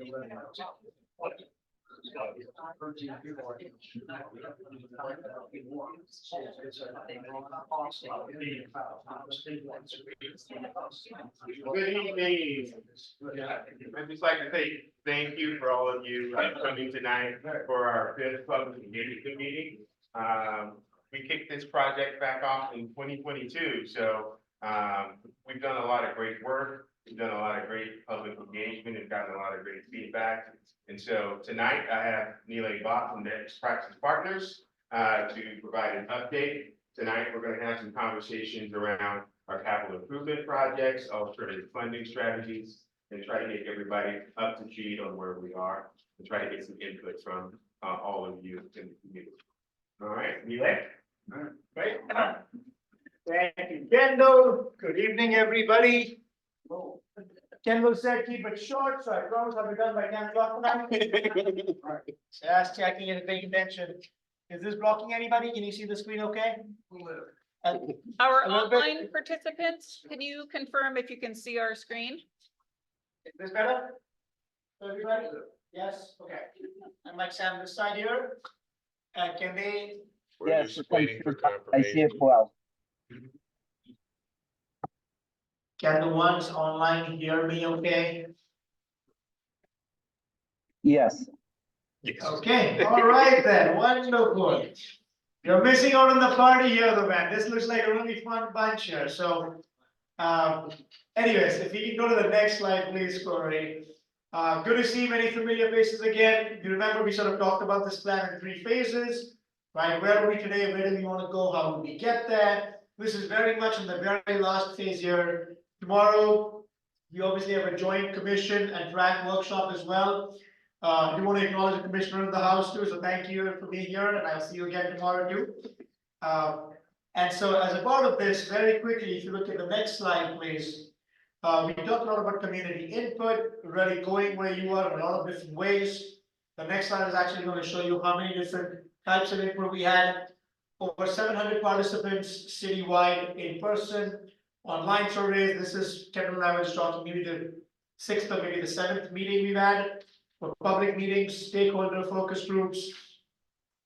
Good evening. I'd just like to say thank you for all of you coming tonight for our fifth public engagement meeting. We kicked this project back off in 2022, so we've done a lot of great work. We've done a lot of great public engagement and gotten a lot of great feedback. And so tonight I have Nilay Bhatt from Next Practice Partners to provide an update. Tonight we're going to have some conversations around our capital improvement projects, alternative funding strategies, and try to get everybody up to speed on where we are and try to get some input from all of you in the community. All right, Nilay? Right. Thank you, Kendall. Good evening, everybody. Kendall said keep it short, so I promise I'll be done by 10 o'clock tonight. Just checking and paying attention. Is this blocking anybody? Can you see the screen okay? Our A little bit. online participants, can you confirm if you can see our screen? Is this better? For everybody? Yes, okay. I might stand this side here. Can they? We're Yes, just it waiting for comes through. I see it confirmation. well. Can the ones online hear me okay? Yes, Okay, all right then, wonderful. You're missing out on the party here though, man. This looks like a really fun bunch here, so. Anyways, if you can go to the next slide, please, Corey. Good to see many familiar faces again. You remember we sort of talked about this plan in 3 phases, right? Where are we today? Where do we want to go? How will we get there? This is very much in the very last phase here. Tomorrow, we obviously have a joint commission and track workshop as well. I do want to acknowledge the commissioner of the house too, so thank you for being here, and I'll see you again tomorrow too. And so as a part of this, very quickly, if you look at the next slide, please. We talked a lot about community input, really going where you are in a lot of different ways. The next slide is actually going to show you how many different types of input we had. Over 700 participants citywide in person, online surveys. This is Kendall and I was talking, maybe the 6th or maybe the 7th meeting we've had. For public meetings, stakeholder focus groups,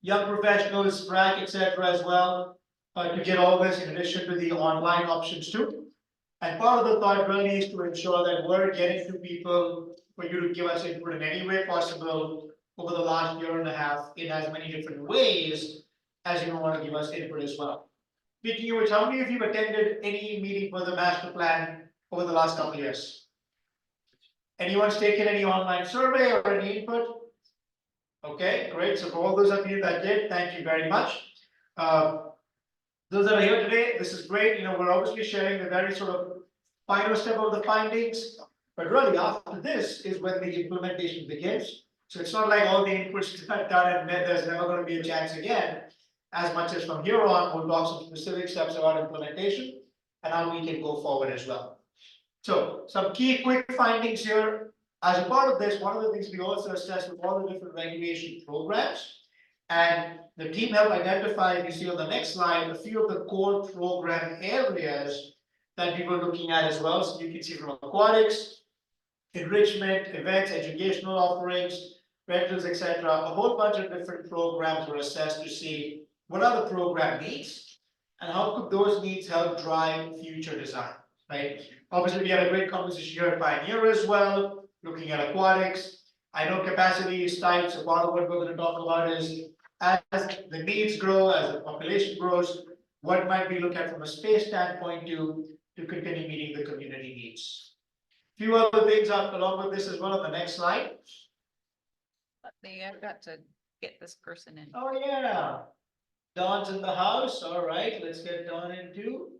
young professionals, track, etc. as well, to get all this in addition to the online options too. And part of the thought really is to ensure that we're getting to people for you to give us input in any way possible over the last year and a half in as many different ways as you want to give us input as well. Speaking of which, how many of you attended any meeting for the master plan over the last couple of years? Anyone's taken any online survey or any input? Okay, great. So for all those of you that did, thank you very much. Those that are here today, this is great. You know, we're obviously sharing the very sort of final step of the findings, but really after this is when the implementation begins. So it's not like all the inputs are done and there's never going to be a chance again. As much as from here on, we'll talk some specific steps about implementation and how we can go forward as well. So some key quick findings here. As a part of this, one of the things we also assessed with all the different regulation programs, and the team helped identify, if you see on the next slide, a few of the core program areas that we were looking at as well. So you can see from aquatics, enrichment, events, educational offerings, rentals, etc. A whole bunch of different programs were assessed to see what are the program needs and how could those needs help drive future design, right? Obviously, we had a great conversation here at Pioneer as well, looking at aquatics. I know capacity is tight, so part of what we're going to talk about is as the needs grow, as the population grows, what might we look at from a space standpoint to continue meeting the community needs. Few other things along with this as well on the next slide. I've got to get this person in. Oh, yeah. Don's in the house. All right, let's get Don in too.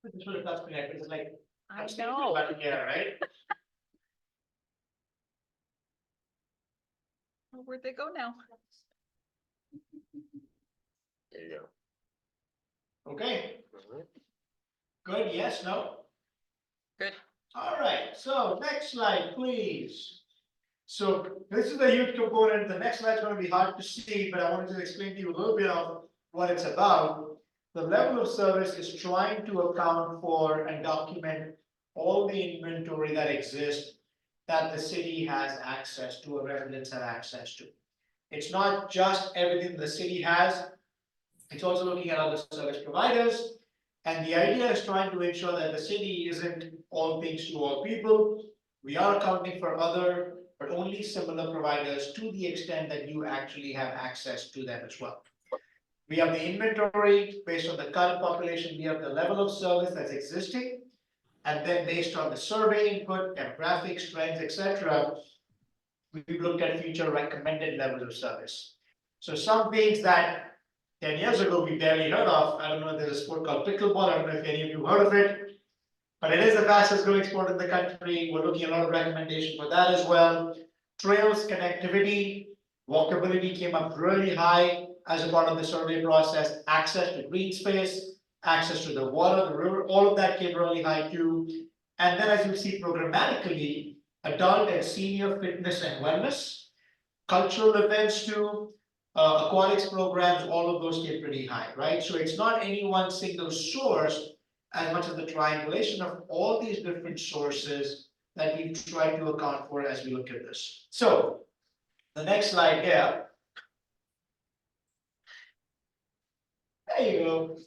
This would have touched me, it's like, I know. yeah, right? Oh, where'd they go now? There you go. Okay. Good, yes, no? Good. All right, so next slide, please. So this is the youth component. The next slide's gonna be hard to see, but I wanted to explain to you a little bit of what it's about. The level of service is trying to account for and document all the inventory that exists that the city has access to or residents have access to. It's not just everything the city has, it's also looking at other service providers. And the idea is trying to ensure that the city isn't all things to all people. We are accounting for other, but only similar providers to the extent that you actually have access to them as well. We have the inventory based on the current population, we have the level of service that's existing. And then based on the survey input, demographics, trends, etc., we've looked at future recommended levels of service. So some things that 10 years ago we barely heard of, I don't know if there's a sport called pickleball, I don't know if any of you heard of it. But it is the fastest growing sport in the country, we're looking at a lot of recommendation for that as well. Trails, connectivity, walkability came up really high as a part of the survey process, access to green space, access to the water, the river, all of that came really high too. And then as you see programmatically, adult and senior fitness and wellness, cultural events too, aquatics programs, all of those came pretty high, right? So it's not any one single source as much as the triangulation of all these different sources that we try to account for as we look at this. So the next slide here. There you go.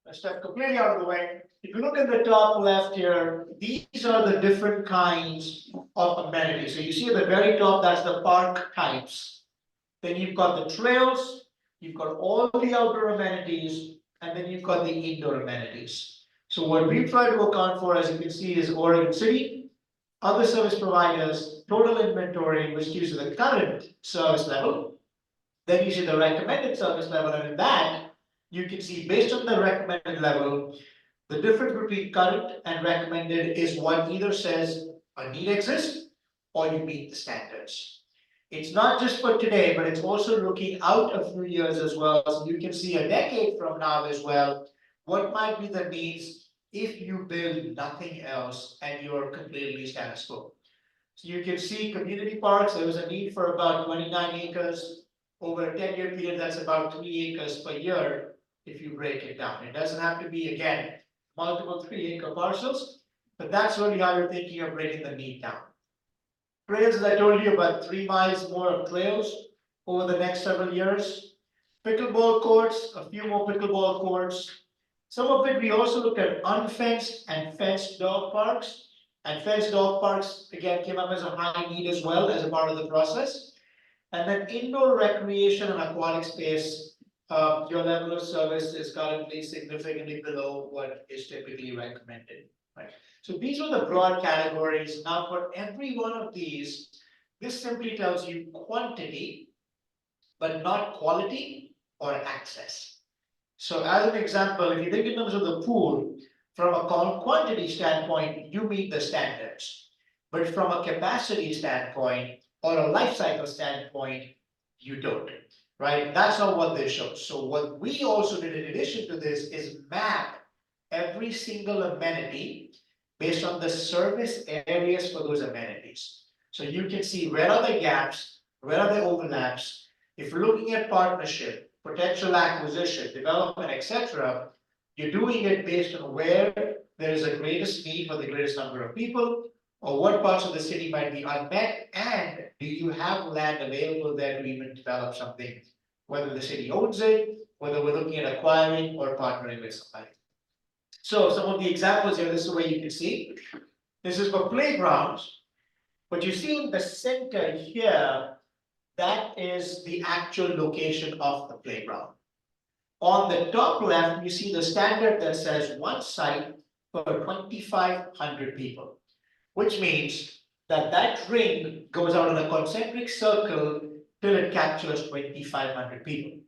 Let's step completely out of the way. If you look at the top left here, these are the different kinds of amenities. So you see at the very top, that's the park types. Then you've got the trails, you've got all the outdoor amenities, and then you've got the indoor amenities. So what we try to account for, as you can see, is Oregon City, other service providers, total inventory, which gives you the current service level. Then you see the recommended service level, and in that, you can see based on the recommended level, the difference between current and recommended is what either says a need exists or you meet the standards. It's not just for today, but it's also looking out a few years as well. So you can see a decade from now as well, what might be the needs if you build nothing else and you're completely status quo. So you can see community parks, there was a need for about 29 acres. Over a 10-year period, that's about 3 acres per year if you break it down. It doesn't have to be, again, multiple 3-acre parcels, but that's really how you're thinking of breaking the need down. Trails, as I told you, about 3 miles more of trails over the next several years. Pickleball courts, a few more pickleball courts. Some of it we also looked at unfenced and fenced dog parks. And fenced dog parks, again, came up as a high need as well as a part of the process. And then indoor recreation and aquatic space, your level of service is currently significantly below what is typically recommended, right? So these are the broad categories. Now for every one of these, this simply tells you quantity, but not quality or access. So as an example, if you think in terms of the pool, from a quantity standpoint, you meet the standards. But from a capacity standpoint or a life cycle standpoint, you don't. Right? That's not what this shows. So what we also did in addition to this is map every single amenity based on the service areas for those amenities. So you can see where are the gaps, where are the overlaps. If you're looking at partnership, potential acquisition, development, etc., you're doing it based on where there is a greatest need for the greatest number of people, or what parts of the city might be unmet, and do you have land available there to even develop something, whether the city owns it, whether we're looking at acquiring or partnering with somebody. So some of the examples here, this is where you can see. This is for playgrounds. What you see in the center here, that is the actual location of the playground. On the top left, you see the standard that says one site for 2,500 people, which means that that ring goes out in a concentric circle till it captures 2,500 people.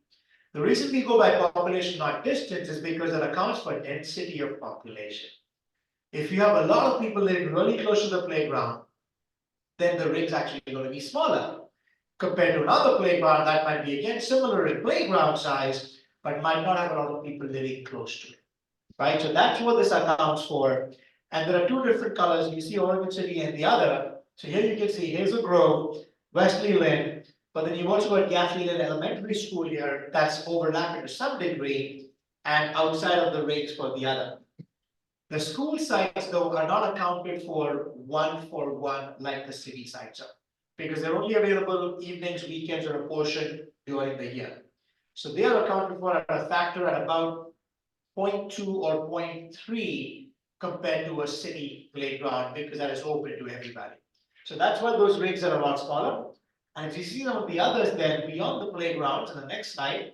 The reason we go by population, not distance, is because it accounts for density of population. If you have a lot of people living really close to the playground, then the ring's actually going to be smaller. Compared to another playground that might be again similar in playground size, but might not have a lot of people living close to it. Right? So that's what this accounts for. And there are two different colors. You see Oregon City and the other. So here you can see Hazel Grove, Wesley Lynn, but then you've also got Gaffney Lynn Elementary School here that's overlapping to some degree and outside of the rings for the other. The school sites though are not accounted for one like the city sites are. Because they're only available evenings, weekends, or a portion during the year. So they are accounted for at a factor at about 0.2 or 0.3 compared to a city playground because that is open to everybody. So that's why those rigs are a lot smaller. And if you see some of the others then beyond the playgrounds in the next slide,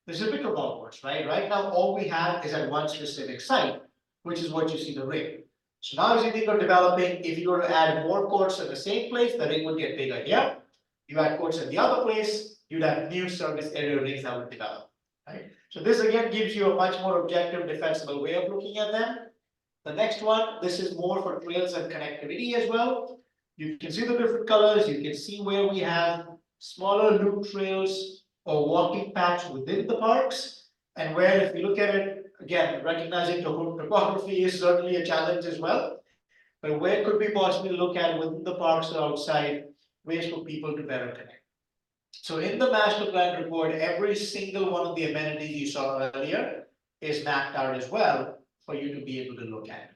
there's a pickleball courts, right? Right now, all we have is at one specific site, which is what you see the ring. So now as you think of developing, if you were to add more courts in the same place, the ring would get bigger here. You add courts in the other place, you'd have new service area rings that would develop, right? So this again gives you a much more objective, defensible way of looking at them. The next one, this is more for trails and connectivity as well. You can see the different colors, you can see where we have smaller loop trails or walking paths within the parks. And where if you look at it, again, recognizing topography is certainly a challenge as well. But where could we possibly look at within the parks or outside ways for people to better connect? So in the master plan report, every single one of the amenities you saw earlier is mapped out as well for you to be able to look at.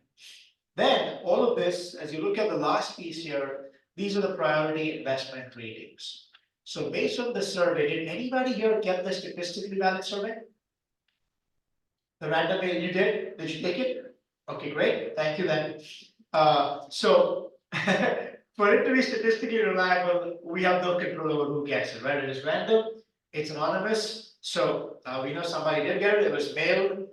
Then all of this, as you look at the last piece here, these are the priority investment ratings. So based on the survey, did anybody here get the statistically valid survey? The random, you did? Did you take it? Okay, great. Thank you then. So for it to be statistically reliable, we have no control over who gets it, right? It is random, it's anonymous. So we know somebody did get it, it was mailed.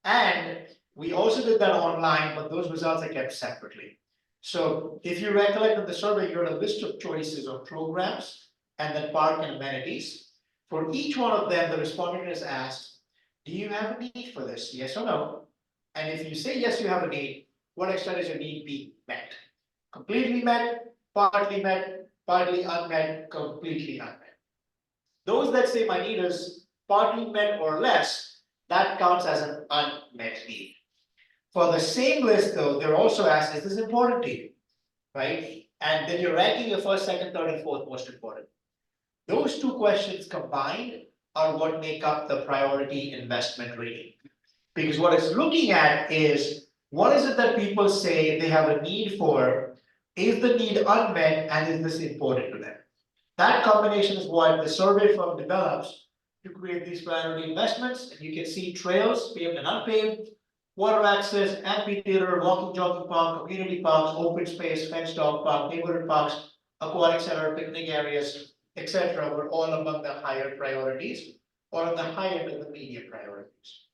And we also did that online, but those results are kept separately. So if you recollect in the survey, you had a list of choices of programs and then park and amenities. For each one of them, the respondent is asked, do you have a need for this? Yes or no? And if you say yes, you have a need, what extent is your need being met? Completely met, partly unmet, completely unmet. Those that say my need is partly met or less, that counts as an unmet need. For the same list though, they're also asked, is this important to you? Right? And then you're ranking your first, second, third, and fourth most important. Those two questions combined are what make up the priority investment rating. Because what it's looking at is, what is it that people say they have a need for? Is the need unmet and is this important to them? That combination is what the survey firm develops to create these priority investments. And you can see trails, paved and unpaved, water access, amphitheater, walking, jogging park, community parks, open space, fenced dog park, neighborhood parks, aquatic center, picnic areas, etc. were all among the higher priorities or on the high end of the median priorities.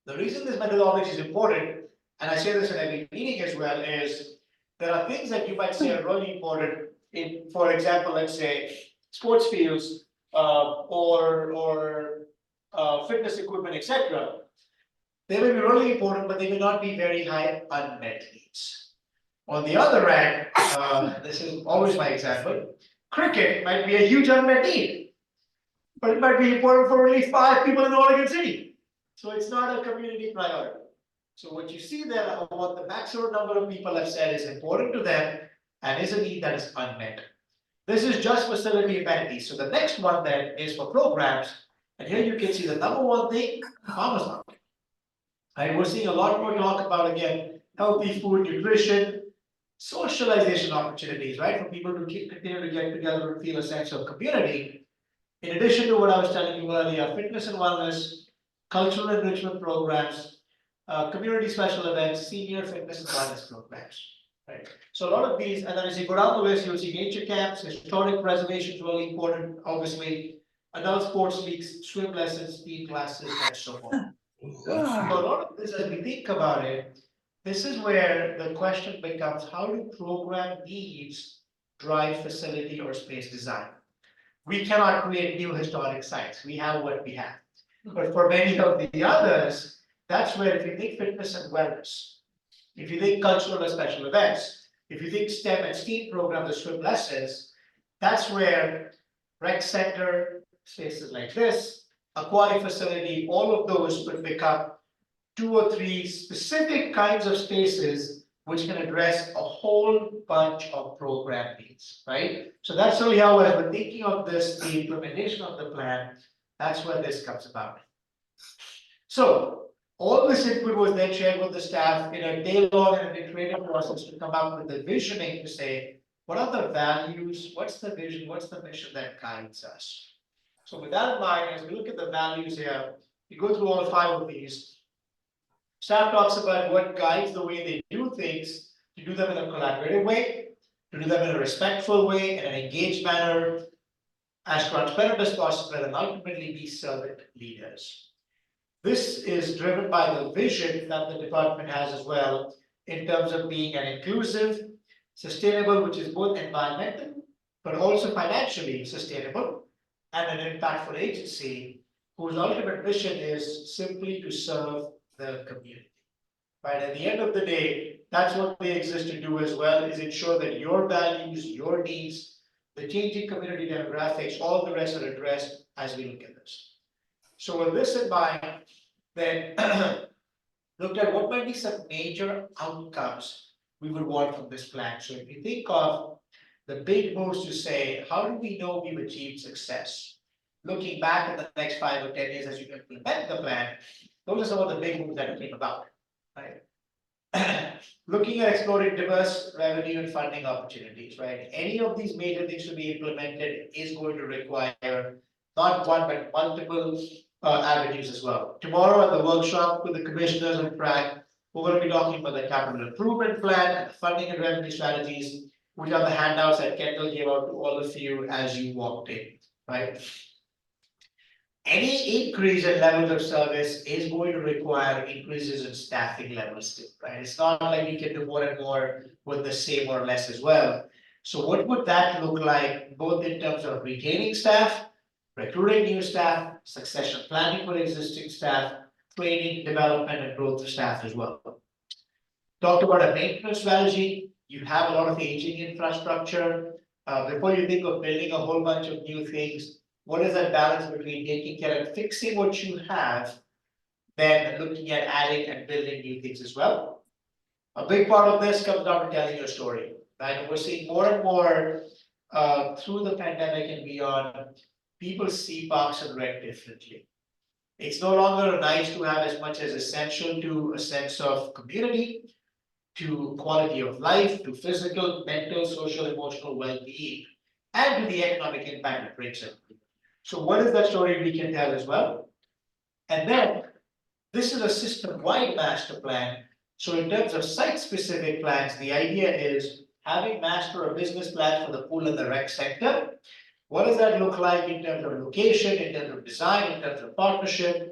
The reason this methodology is important, and I say this in every meeting as well, is there are things that you might say are really important in, for example, let's say sports fields or fitness equipment, etc. They may be really important, but they may not be very high unmet needs. On the other hand, this is always my example, cricket might be a huge unmet need, but it might be important for only 5 people in Oregon City. So it's not a community priority. So what you see there are what the maximum number of people have said is important to them and is a need that is unmet. This is just facility amenities. So the next one then is for programs. And here you can see the number one thing, farmers market. Right, we're seeing a lot more talk about, again, healthy food, nutrition, socialization opportunities, right? For people to continue to get together and feel a sense of community. In addition to what I was telling you earlier, fitness and wellness, cultural enrichment programs, community special events, senior fitness and wellness programs, right? So a lot of these, and then as you go down the list, you'll see nature camps, historic preservation is really important, obviously, adult sports leagues, swim lessons, speed classes, and so on. So a lot of this, as we think about it, this is where the question becomes, how do program needs drive facility or space design? We cannot create new historic sites. We have what we have. But for many of the others, that's where if you think fitness and wellness, if you think cultural or special events, if you think STEM and STEAM programs or swim lessons, that's where rec center, spaces like this, aquatic facility, all of those could become 2 or 3 specific kinds of spaces which can address a whole bunch of program needs, right? So that's really how, as we're thinking of this, the implementation of the plan, that's where this comes about. So all this input was then shared with the staff in a day-long and an iterative process to come up with the visioning to say, what are the values, what's the vision, what's the mission that guides us? So with that in mind, as we look at the values here, we go through all 5 of these. Staff talks about what guides the way they do things, to do them in a collaborative way, to do them in a respectful way, in an engaged manner, as transparent as possible, and ultimately be servant leaders. This is driven by the vision that the department has as well, in terms of being an inclusive, sustainable, which is both environmental, but also financially sustainable, and an impactful agency whose ultimate mission is simply to serve the community. Right, at the end of the day, that's what they exist to do as well, is ensure that your values, your needs, the changing community demographics, all the rest are addressed as we look at this. So with this in mind, then looked at what might be some major outcomes we would want from this plan. So if you think of the big moves to say, how do we know we've achieved success? Looking back at the next 5 or 10 years as you implement the plan, those are some of the big moves that came about, right? Looking at exploring diverse revenue and funding opportunities, right? Any of these major things to be implemented is going to require not one, but multiple avenues as well. Tomorrow at the workshop with the commissioners and track, we're going to be talking about the capital improvement plan and the funding and revenue strategies, which are the handouts that Kendall gave out to all of you as you walked in, right? Any increase in levels of service is going to require increases in staffing levels too, right? It's not like you can do more and more with the same or less as well. So what would that look like, both in terms of retaining staff, recruiting new staff, succession planning for existing staff, training, development, and growth of staff as well. Talked about a maintenance strategy. You have a lot of aging infrastructure. Before you think of building a whole bunch of new things, what is that balance between taking care of fixing what you have, then looking at adding and building new things as well? A big part of this comes down to telling your story, right? And we're seeing more and more through the pandemic and beyond, people see Parks and Rec differently. It's no longer nice to have as much as essential to a sense of community, to quality of life, to physical, mental, social, emotional well-being, and to the economic impact it brings in. So what is that story we can tell as well? And then this is a system-wide master plan. So in terms of site-specific plans, the idea is having master a business plan for the pool and the rec sector. What does that look like in terms of location, in terms of design, in terms of partnership?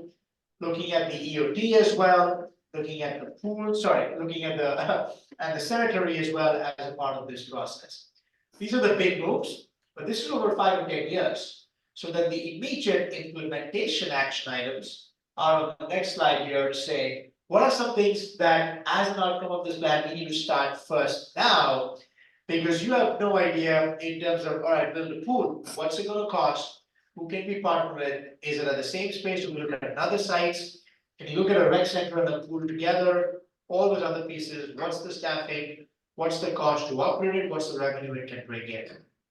Looking at the EOT as well, looking at the pool, looking at the and the cemetery as well as a part of this process. These are the big moves, but this is over 5 or 10 years. So that the immediate implementation action items are on the next slide here, saying what are some things that as an outcome of this plan we need to start first now, because you have no idea in terms of, all right, build a pool, what's it going to cost, who can we partner with, is it at the same space, do we look at other sites, can you look at a rec center and a pool together, all those other pieces, what's the staffing, what's the cost to operate it, what's the revenue it can bring in.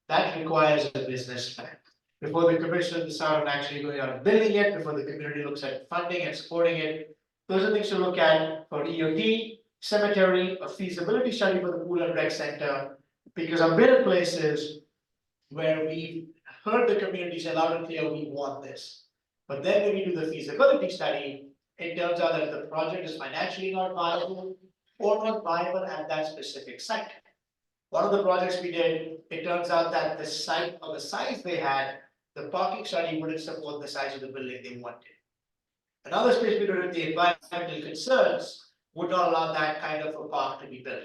That requires a business plan. Before the commissioner decide on actually going out and building it, before the community looks at funding and supporting it, those are things to look at for EOT, cemetery, a feasibility study for the pool and rec center, because I've been in places where we've heard the community say loud and clear, we want this. But then when we do the feasibility study, it turns out that the project is financially not viable or not viable at that specific site. One of the projects we did, it turns out that the site or the size they had, the parking study wouldn't support the size of the building they wanted. Another space we did, the environmental concerns would not allow that kind of a park to be built,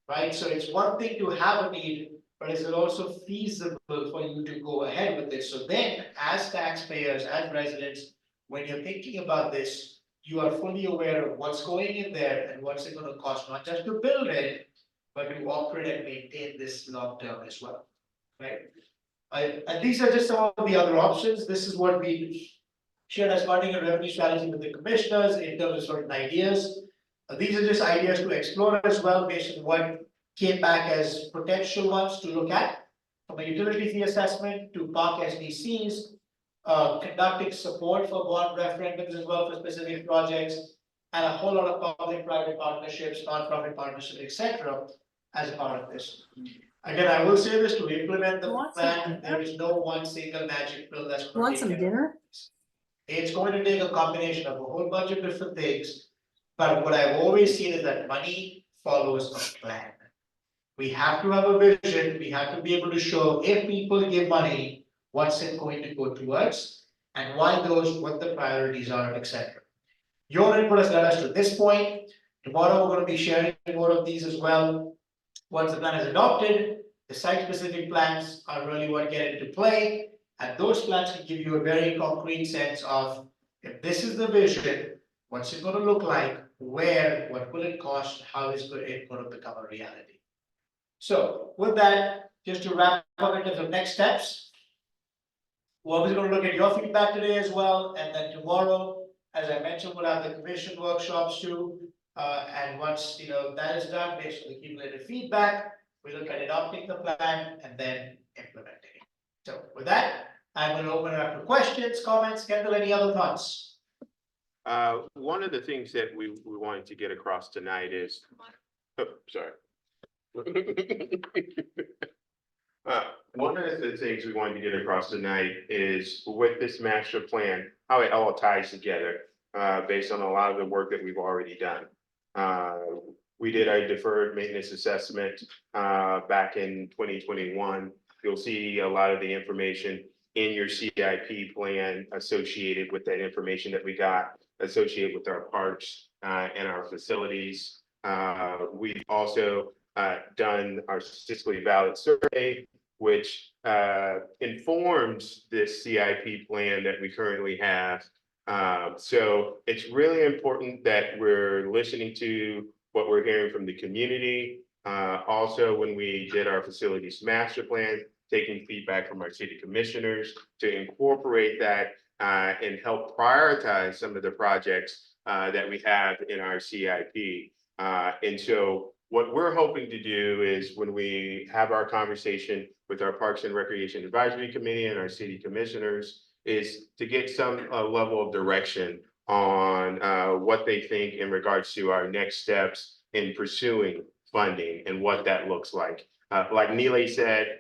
right? So it's one thing to have a need, but is it also feasible for you to go ahead with this? So then, as taxpayers, as residents, when you're thinking about this, you are fully aware of what's going in there and what's it going to cost, not just to build it, but to operate and maintain this long term as well, right? And these are just some of the other options. This is what we shared as funding and revenue strategy with the commissioners in terms of certain ideas. These are just ideas to explore as well based on what came back as potential ones to look at. From a utility fee assessment to park SDCs, conducting support for bond referendums as well for specific projects. And a whole lot of public-private partnerships, non-profit partnerships, etc. as a part of this. Again, I will say this, to implement the Want some plan, dinner? there is no one single magic pill that's. gonna Want take some care of dinner? this. It's going to take a combination of a whole bunch of different things, but what I've always seen is that money follows a plan. We have to have a vision, we have to be able to show if people give money, what's it going to go towards? And why those, what the priorities are, etc. Your input has led us to this point. Tomorrow, we're gonna be sharing more of these as well. Once the plan is adopted, the site-specific plans are really what get into play. And those plans can give you a very concrete sense of, if this is the vision, what's it gonna look like, where, what will it cost, how is it gonna become a reality? So with that, just to wrap up into the next steps. We're obviously gonna look at your feedback today as well, and then tomorrow, as I mentioned, we'll have the commission workshops too. And once, that is done, based on the cumulative feedback, we look at adopting the plan and then implementing it. So with that, I'm gonna open it up to questions, comments. Kendall, any other thoughts? One of the things that we wanted to get across tonight is, oh, sorry. One of the things we wanted to get across tonight is with this master plan, how it all ties together, based on a lot of the work that we've already done. We did a deferred maintenance assessment, back in 2021. You'll see a lot of the information in your CIP plan associated with that information that we got, associated with our parks, and our facilities. We've also done our statistically valid survey, which informs this CIP plan that we currently have. So it's really important that we're listening to what we're hearing from the community. Also, when we did our facilities master plan, taking feedback from our city commissioners to incorporate that and help prioritize some of the projects that we have in our CIP. And so what we're hoping to do is when we have our conversation with our Parks and Recreation Advisory Committee and our city commissioners is to get some level of direction on what they think in regards to our next steps in pursuing funding and what that looks like. Like Nilay said,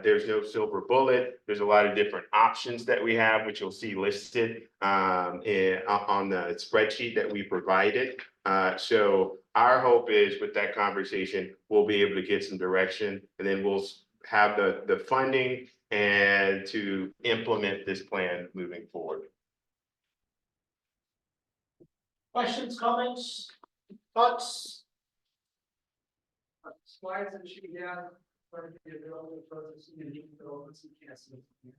there's no silver bullet. There's a lot of different options that we have, which you'll see listed on the spreadsheet that we provided. So our hope is with that conversation, we'll be able to get some direction and then we'll have the funding and to implement this plan moving forward. Questions, comments, thoughts? Slides that you have.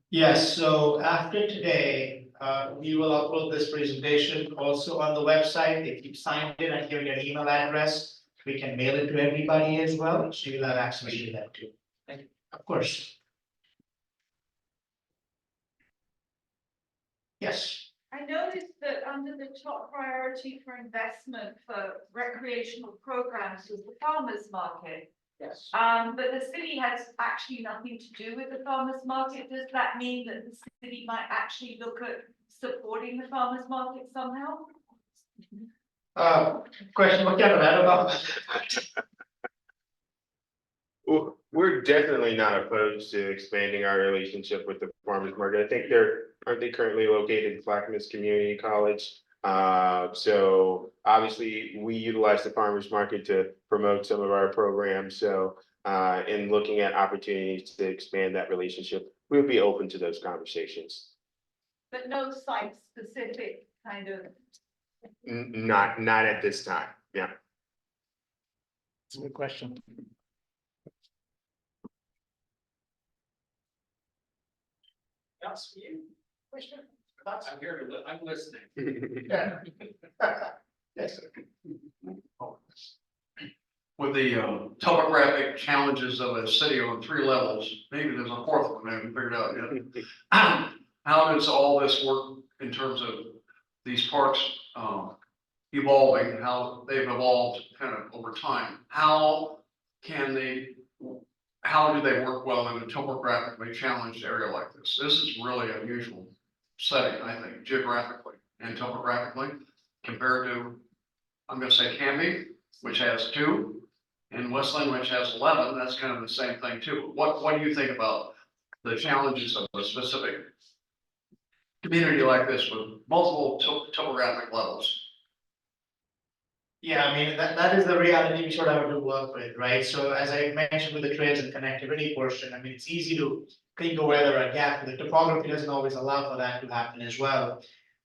Yes, so after today, we will upload this presentation also on the website. If you signed in and give your email address, we can mail it to everybody as well, so you'll have access to that too. Thank you. Of course. Yes. I noticed that under the top priority for investment for recreational programs was the farmers market. Yes. But the city has actually nothing to do with the farmers market. Does that mean that the city might actually look at supporting the farmers market somehow? Question, what kind of about? Well, we're definitely not opposed to expanding our relationship with the farmers market. I think aren't they currently located in Clackamas Community College? So obviously we utilize the farmers market to promote some of our programs. So in looking at opportunities to expand that relationship, we'll be open to those conversations. But no site specific kind of. Not at this time. Yeah. That's a good question. That's for you. Question? I'm here to, I'm listening. Yeah. Yes. With the topographic challenges of a city on 3 levels, maybe there's a 4th one, I haven't figured out yet. How does all this work in terms of these parks evolving, how they've evolved kind of over time. How can they, how do they work well in a topographically challenged area like this? This is really an unusual setting, I think, geographically and topographically compared to, I'm gonna say Canby, which has 2, and Westland, which has 11. That's kind of the same thing too. What do you think about the challenges of a specific community like this with multiple topographic levels? Yeah, I mean, that is the reality we sort of have to work with, right? So as I mentioned with the trails and connectivity portion, I mean, it's easy to think of where there are gaps, but the topography doesn't always allow for that to happen as well.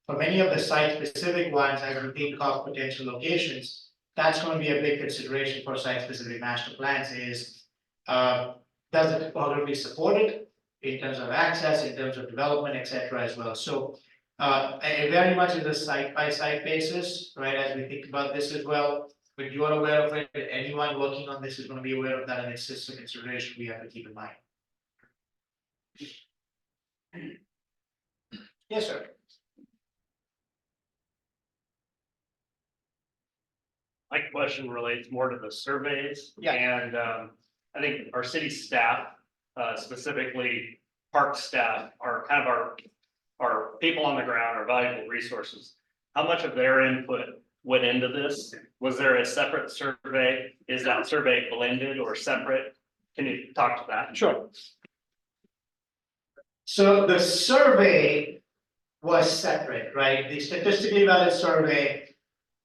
For many of the site-specific ones, as we think of potential locations, that's going to be a big consideration for site-specific master plans is, does the topography support it in terms of access, in terms of development, et cetera, as well? So it very much is a site-by-site basis, right, as we think about this as well. But you are aware of it, anyone working on this is gonna be aware of that, and it's just a consideration we have to keep in mind. Yes, sir. My question relates more to the surveys. Yeah. And I think our city staff, specifically park staff, are kind of our people on the ground, our valuable resources. How much of their input went into this? Was there a separate survey? Is that survey blended or separate? Can you talk to that? Sure. So the survey was separate, right? The statistically valid survey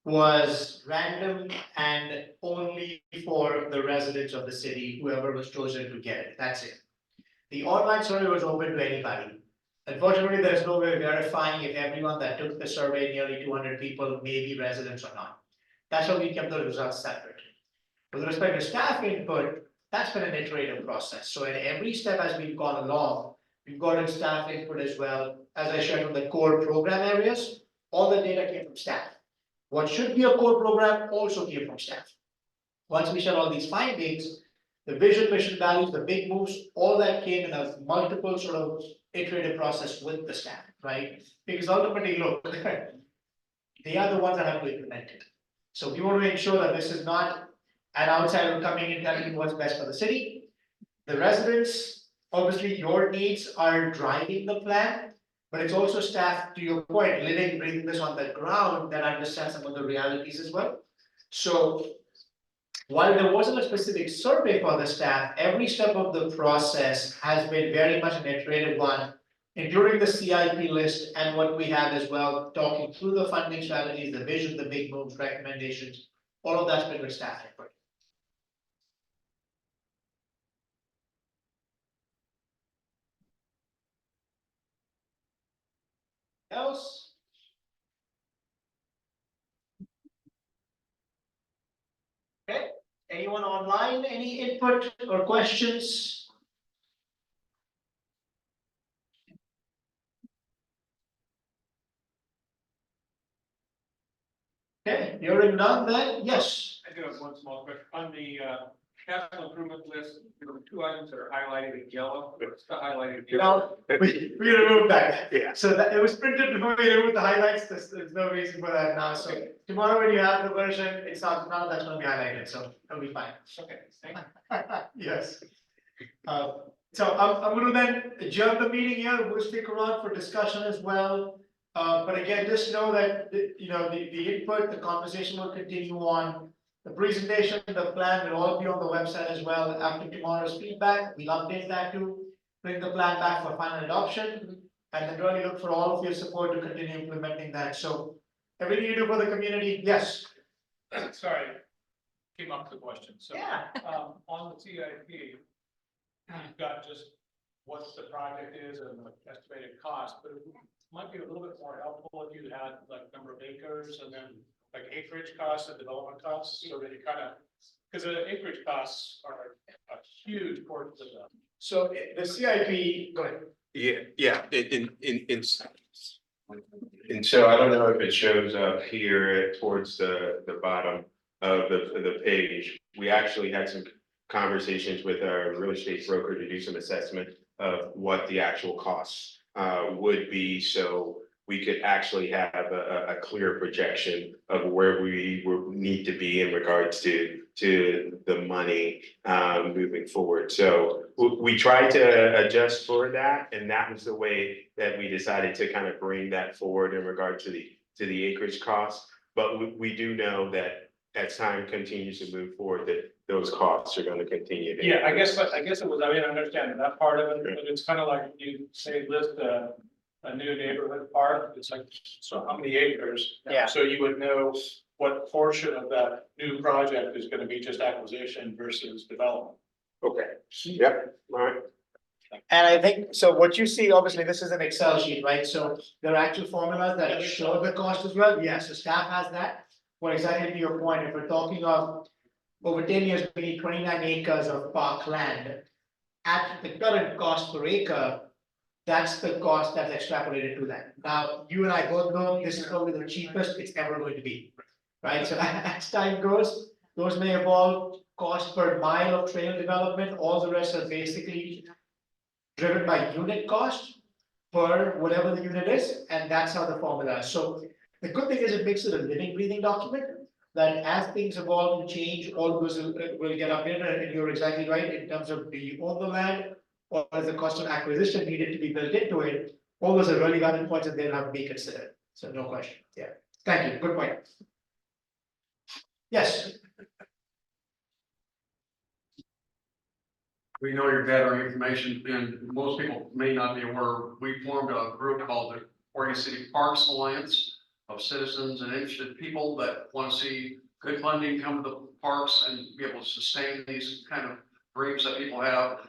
was random and only for the residents of the city, whoever was chosen to get it, that's it. The online survey was open to anybody. Unfortunately, there's no way of verifying if everyone that took the survey, nearly 200 people, may be residents or not. That's how we kept the results separate. With respect to staff input, that's been an iterative process. So at every step as we've gone along, we've gotten staff input as well. As I shared from the core program areas, all the data came from staff. What should be a core program also came from staff. Once we shared all these findings, the vision, mission, values, the big moves, all that came in a multiple sort of iterative process with the staff, right? Because ultimately, look, they are the ones that have to implement it. So we want to ensure that this is not an outsider coming in telling you what's best for the city. The residents, obviously your needs are driving the plan, but it's also staff, to your point, living, breathing this on the ground that understand some of the realities as well. So while there wasn't a specific survey for the staff, every step of the process has been very much an iterative one, including the CIP list and what we have as well, talking through the funding strategies, the vision, the big moves, recommendations, all of that's been with staff input. Else? Okay, anyone online, any input or questions? Okay, hearing none then, yes. I do have one small question. On the capital improvement list, there were 2 items that are highlighted in yellow. What's the highlighted? No, we removed that. Yeah. So that it was printed before we removed the highlights, there's no reason for that now, so tomorrow when you have the version, it's not, none of that's gonna be highlighted, so it'll be fine. Okay, thank you. Yes. So I'm gonna then adjourn the meeting here, we'll stick around for discussion as well. But again, just know that, you know, the input, the conversation will continue on. The presentation, the plan will all be on the website as well. After tomorrow's feedback, we'll update that to bring the plan back for final adoption. And then really look for all of your support to continue implementing that. So everything you do for the community, yes. Sorry, came up with a question. So, Yeah. on the CIP, you've got just what the project is and the estimated cost, but it might be a little bit more helpful if you had like number of acres and then like acreage costs and development costs, so that you kind of, because the acreage costs are a huge portion of the. So the CIP, go ahead. Yeah, and so I don't know if it shows up here towards the bottom of the page. We actually had some conversations with our real estate broker to do some assessment of what the actual costs would be. So we could actually have a clear projection of where we would need to be in regards to the money moving forward. So we tried to adjust for that, and that was the way that we decided to kind of bring that forward in regard to the acreage costs. But we do know that as time continues to move forward, that those costs are going to continue. Yeah, I guess it was, I didn't understand that part of it, but it's kind of like you say, list a new neighborhood park, it's like, so how many acres? Yeah. So you would know what portion of that new project is gonna be just acquisition versus development. Okay, yep, all right. And I think, so what you see, obviously, this is an Excel sheet, right? So there are actual formulas that show the cost as well. Yes, the staff has that. Well, exactly to your point, if we're talking of over 10 years, we need 29 acres of park land. At the current cost per acre, that's the cost that's extrapolated to that. Now, you and I both know this is probably the cheapest it's ever going to be, right? So as time goes, those may evolve, cost per mile of trail development, all the rest are basically driven by unit cost per whatever the unit is, and that's how the formula is. So the good thing is it makes it a living, breathing document, that as things evolve and change, all those will get updated, and you're exactly right, in terms of do you own the land, or is the cost of acquisition needed to be built into it? All those are really valid points and they'll have to be considered, so no question, yeah, thank you, good point. Yes. We know you're gathering information, and most people may not be aware, we formed a group called the Oregon City Parks Alliance of citizens and interested people that want to see good funding come to the parks and be able to sustain these kind of dreams that people have.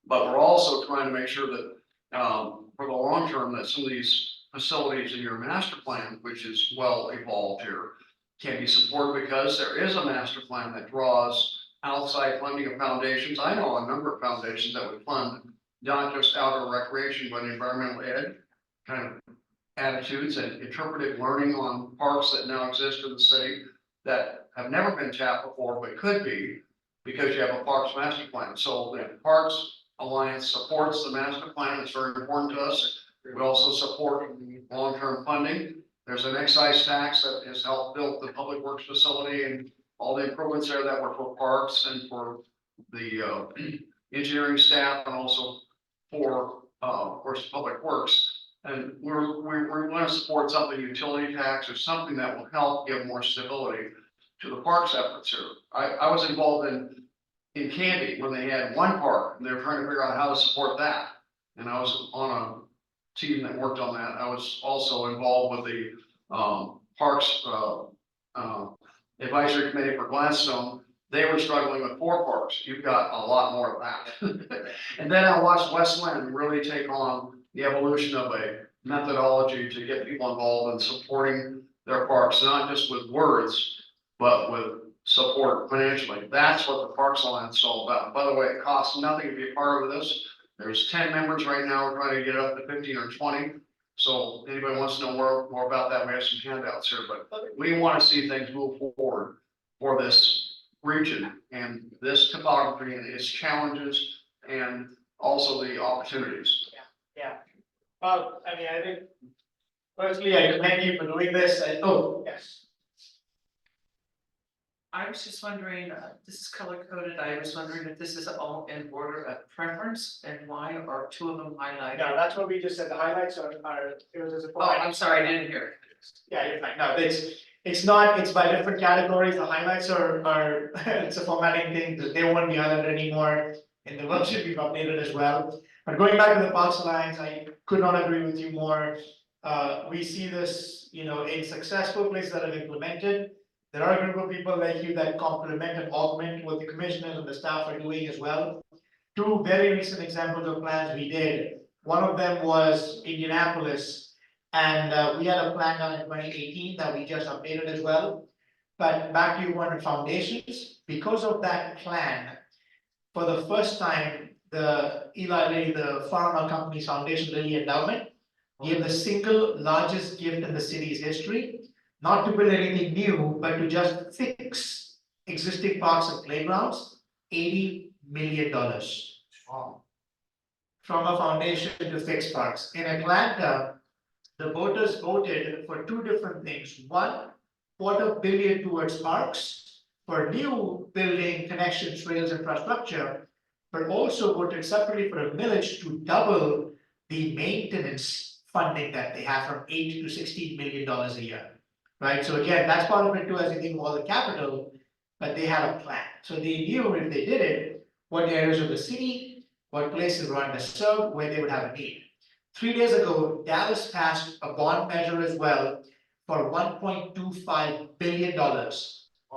But we're also trying to make sure that, for the long term, that some of these facilities in your master plan, which is well evolved here, can be supported, because there is a master plan that draws outside funding of foundations. I know a number of foundations that would fund not just outdoor recreation, but environmental ed kind of attitudes and interpretive learning on parks that now exist in the city that have never been tapped before, but could be, because you have a parks master plan. So the Parks Alliance supports the master plan. It's very important to us. We also support long-term funding. There's an excise tax that has helped build the public works facility and all the improvements there that were for parks and for the engineering staff, and also for of course public works. And we want to support something, utility tax or something that will help give more stability to the parks efforts here. I was involved in Canby when they had one park and they were trying to figure out how to support that. And I was on a team that worked on that. I was also involved with the Parks Advisory Committee for Gladstone. They were struggling with 4 parks. You've got a lot more of that. And then I watched Westland really take on the evolution of a methodology to get people involved in supporting their parks, not just with words, but with support financially. That's what the Parks Alliance is all about. By the way, it costs nothing to be a part of this. There's 10 members right now. We're trying to get up to 15 or 20. So anybody wants to know more about that, we have some handouts here, but we want to see things move forward for this region and this topography and its challenges, and also the opportunities. Yeah, well, I mean, I think, firstly, I commend you for doing this, and, oh, yes. I was just wondering, this is color coded, I was wondering if this is all in order of preference, and why are 2 of them highlighted? No, that's what we just said, the highlights are, it was as a. Oh, I'm sorry, I didn't hear it. Yeah, you're fine, no, it's not, it's by different categories, the highlights are, it's a formatting thing, that they won't be highlighted anymore. And the worksheet we've updated as well, but going back to the Parks Alliance, I could not agree with you more. We see this, you know, in successful places that have implemented. There are a group of people like you that complement and augment what the commissioners and the staff are doing as well. 2 very recent examples of plans we did, one of them was Indianapolis. And we had a plan done in 2018 that we just updated as well. But back to your one on foundations, because of that plan, for the first time, the Eli Lilly, the pharma company's foundation, Lilly Endowment, gave the single largest gift in the city's history, not to build anything new, but to just fix existing parks and playgrounds, $80 million. From a foundation to fix parks. In Atlanta, the voters voted for two different things. One, $250 million towards parks for new building connections, rails, infrastructure, but also voted separately for a millage to double the maintenance funding that they have from $8 to $16 million a year. Right, so again, that's part of it too, as you think of all the capital, but they had a plan. So they knew if they did it, what areas of the city, what places were underserved, where they would have a need. 3 days ago, Dallas passed a bond measure as well for $1.25 billion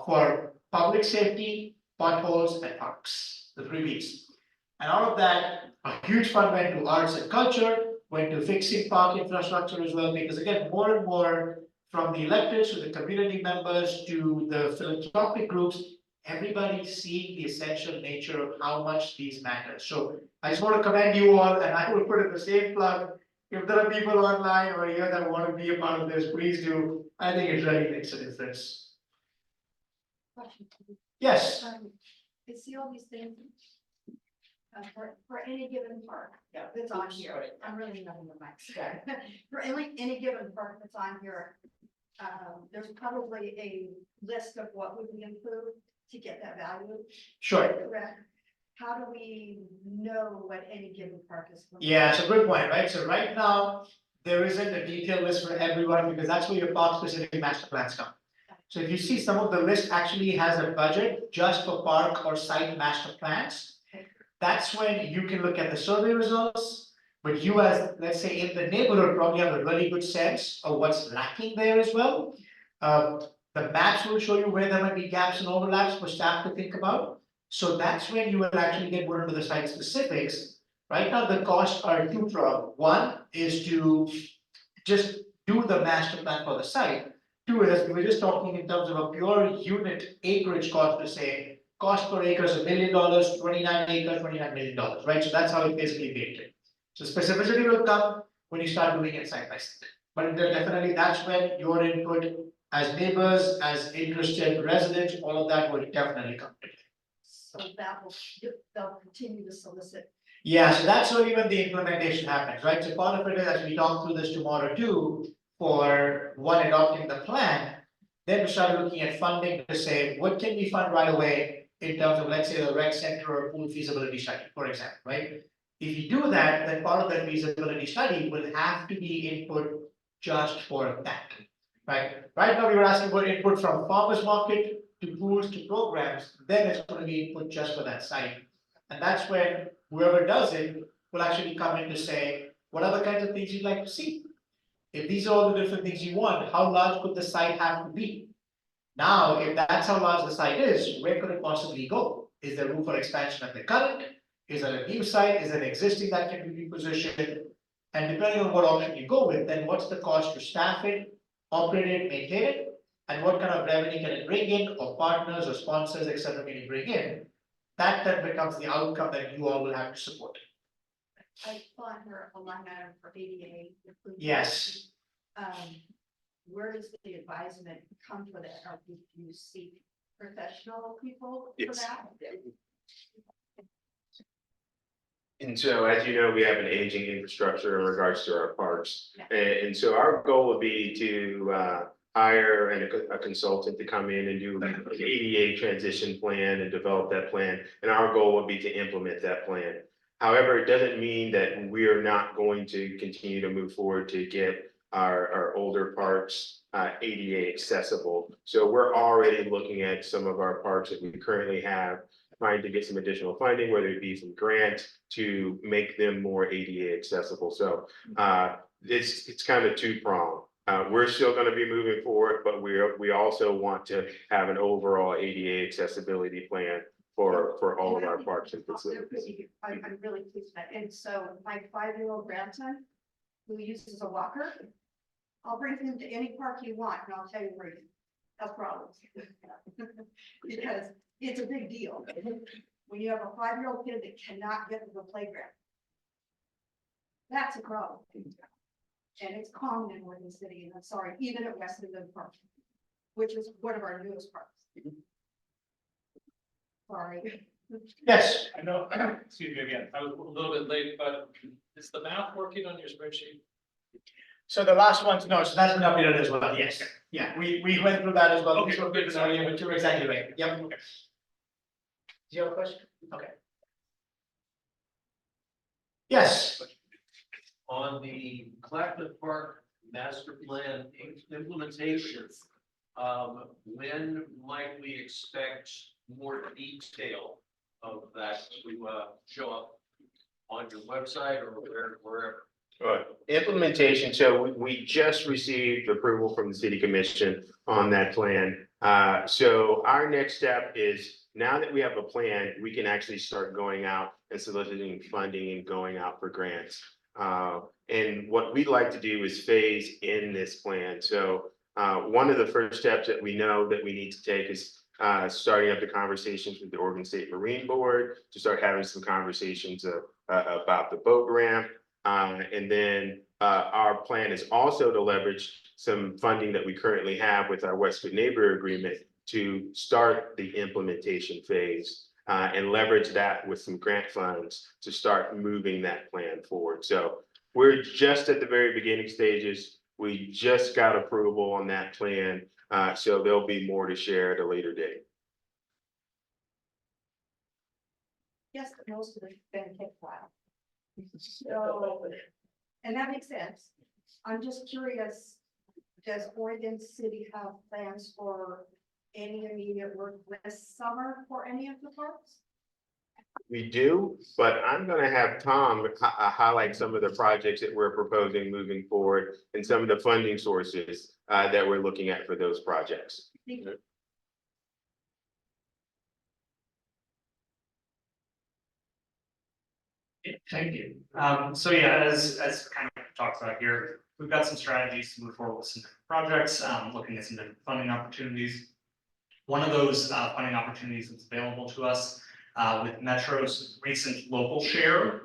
for public safety, potholes, and parks, the 3 weeks. And out of that, a huge fund went to arts and culture, went to fixing park infrastructure as well, because again, more and more from the electeds to the community members to the philanthropic groups, everybody's seeing the essential nature of how much these matter. So I just want to commend you all, and I will put in the same plug. If there are people online or here that want to be a part of this, please do. I think it really makes a difference. Yes, You see all these things? For any given park that's on here, I'm really not in the mic. For any given park that's on here, there's probably a list of what would we include to get that value, sure. correct? How do we know what any given park is? Yeah, it's a good point, right? So right now, there isn't a detailed list for everyone because that's where your park specific master plans come. So if you see some of the list actually has a budget just for park or site master plans. That's when you can look at the survey results, but you as, let's say, in the neighborhood probably have a really good sense of what's lacking there as well. The maps will show you where there might be gaps and overlaps for staff to think about. So that's when you will actually get more into the site specifics. Right now, the costs are two-pronged. One is to just do the master plan for the site. Two is, we were just talking in terms of a pure unit acreage cost to say, cost per acre is $1 million, 29 acres, $29 million, right? So that's how it basically baked in. So specificity will come when you start doing it side by side. But definitely that's when your input as neighbors, as interested residents, all of that will definitely come. So they'll continue to solicit. Yeah, so that's only when the implementation happens, right? So part of it is, as we talk through this tomorrow too, for one adopting the plan, then we start looking at funding to say, what can we fund right away in terms of, let's say, the rec center or pool feasibility study, for example, right? If you do that, then part of that feasibility study will have to be input just for that, right? Right now, we were asking for input from farmers market to pools to programs, then it's going to be input just for that site. And that's when whoever does it will actually come in to say, what are the kinds of things you'd like to see? If these are all the different things you want, how large could the site have to be? Now, if that's how large the site is, where could it possibly go? Is there room for expansion at the current? Is there a new site? Is there an existing that can be repositioned? And depending on what option you go with, then what's the cost to staff it, operate it, maintain it? And what kind of revenue can it bring in, or partners or sponsors, etc. can you bring in? That then becomes the outcome that you all will have to support. I thought here a line item for ADA. Yes. Where does the advisement come for that? Or do you seek professional people for Yes. that? And so, as you know, we have an aging infrastructure in regards to our parks. Yeah. And so our goal would be to hire a consultant to come in and do an ADA transition plan and develop that plan. And our goal would be to implement that plan. However, it doesn't mean that we're not going to continue to move forward to get our older parks ADA accessible. So we're already looking at some of our parks that we currently have, trying to get some additional funding, whether it be from grant to make them more ADA accessible. So it's kind of two-pronged. We're still going to be moving forward, but we also want to have an overall ADA accessibility plan for all of our parks and facilities. I'm really pleased with that. And so my 5-year-old grandson, who uses a walker, I'll bring him to any park you want, and I'll tell you where he has problems. Because it's a big deal. When you have a 5-year-old kid that cannot get to the playground. That's a problem. And it's common in Oregon City, and I'm sorry, even at West Midland Park, which is one of our newest parks. Sorry. Yes. I know, excuse me again, I was a little bit late, but is the math working on your spreadsheet? So the last one, no, so that's been updated as well, yes, yeah, we went through that as well, these were written earlier, but you're exactly right, yep. Do you have a question? Okay. Yes, On the Clackamas Park master plan implementation, when might we expect more detail of that to show up on your website or wherever? Implementation, so we just received approval from the city commission on that plan. So our next step is, now that we have a plan, we can actually start going out and soliciting funding and going out for grants. And what we'd like to do is phase in this plan. So one of the first steps that we know that we need to take is starting up the conversations with the Oregon State Marine Board to start having some conversations about the boat ramp. And then our plan is also to leverage some funding that we currently have with our Westwood Neighbor Agreement to start the implementation phase and leverage that with some grant funds to start moving that plan forward. So we're just at the very beginning stages. We just got approval on that plan. So there'll be more to share at a later date. Yes, but most of it's been kept file. So, and that makes sense. I'm just curious, does Oregon City have plans for any immediate work this summer for any of the parks? We do, but I'm gonna have Tom highlight some of the projects that we're proposing moving forward and some of the funding sources that we're looking at for those projects. Thank you. Thank you. So yeah, as kind of talked about here, we've got some strategies to move forward with some different projects, looking at some different funding opportunities. One of those funding opportunities that's available to us with Metro's recent local share,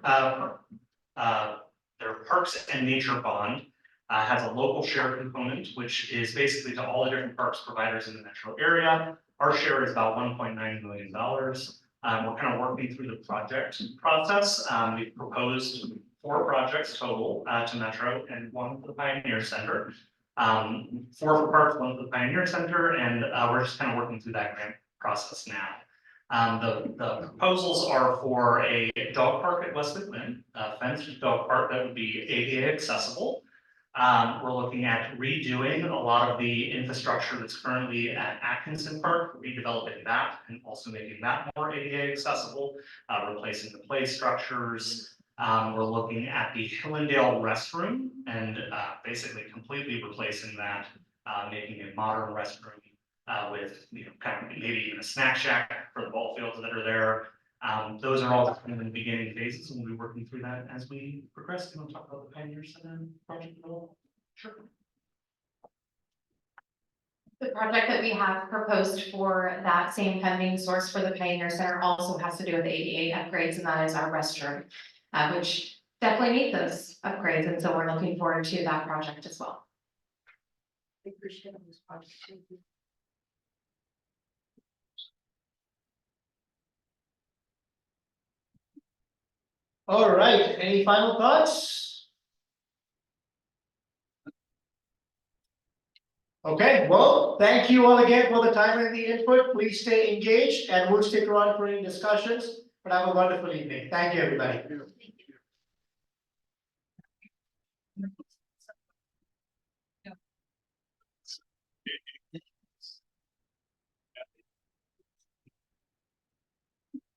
their Parks and Nature Bond has a local share component, which is basically to all the different parks providers in the metro area. Our share is about $1.9 million. We're kind of working through the project process. We've proposed 4 projects total to Metro and 1 for the Pioneer Center. 4 for parks, 1 for the Pioneer Center, and we're just kind of working through that grant process now. The proposals are for a dog park at Westwood Lynn, a fenced dog park that would be ADA accessible. We're looking at redoing a lot of the infrastructure that's currently at Atkinson Park, redeveloping that and also making that more ADA accessible, replacing the play structures. We're looking at the Hillendale restroom and basically completely replacing that, making a modern restroom with, kind of maybe even a snack shack for the ball fields that are there. Those are all kind of in the beginning phases, and we'll be working through that as we progress. Do you want to talk about the Pioneer Center project at all? Sure. The project that we have proposed for that same funding source for the Pioneer Center also has to do with ADA upgrades, and that is our restroom, which definitely need those upgrades, and so we're looking forward to that project as well. I appreciate this project. Thank you. all right, any final thoughts? Okay, well, thank you all again for the time and the input. Please stay engaged and we'll stick around for any discussions. But have a wonderful evening. Thank you, everybody.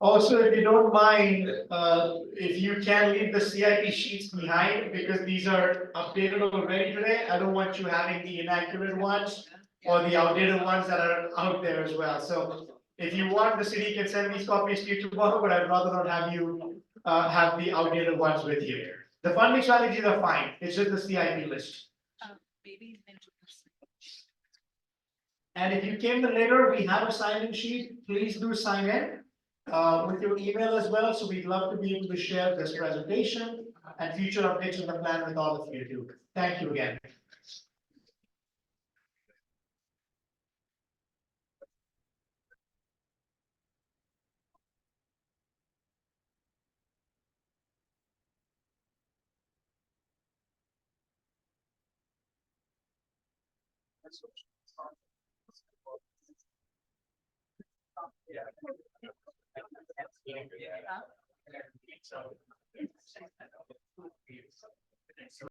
Also, if you don't mind, if you can leave the CIP sheets behind, because these are updated already today. I don't want you having the inaccurate ones or the outdated ones that are out there as well. So if you want, the city can send these copies to you tomorrow, but I'd rather not have you have the outdated ones with you. The funding strategies are fine. It's just the CIP list. And if you came in later, we have a sign-in sheet. Please do sign in with your email as well. So we'd love to be able to share this presentation and future updates on the plan with all of you too. Thank you again.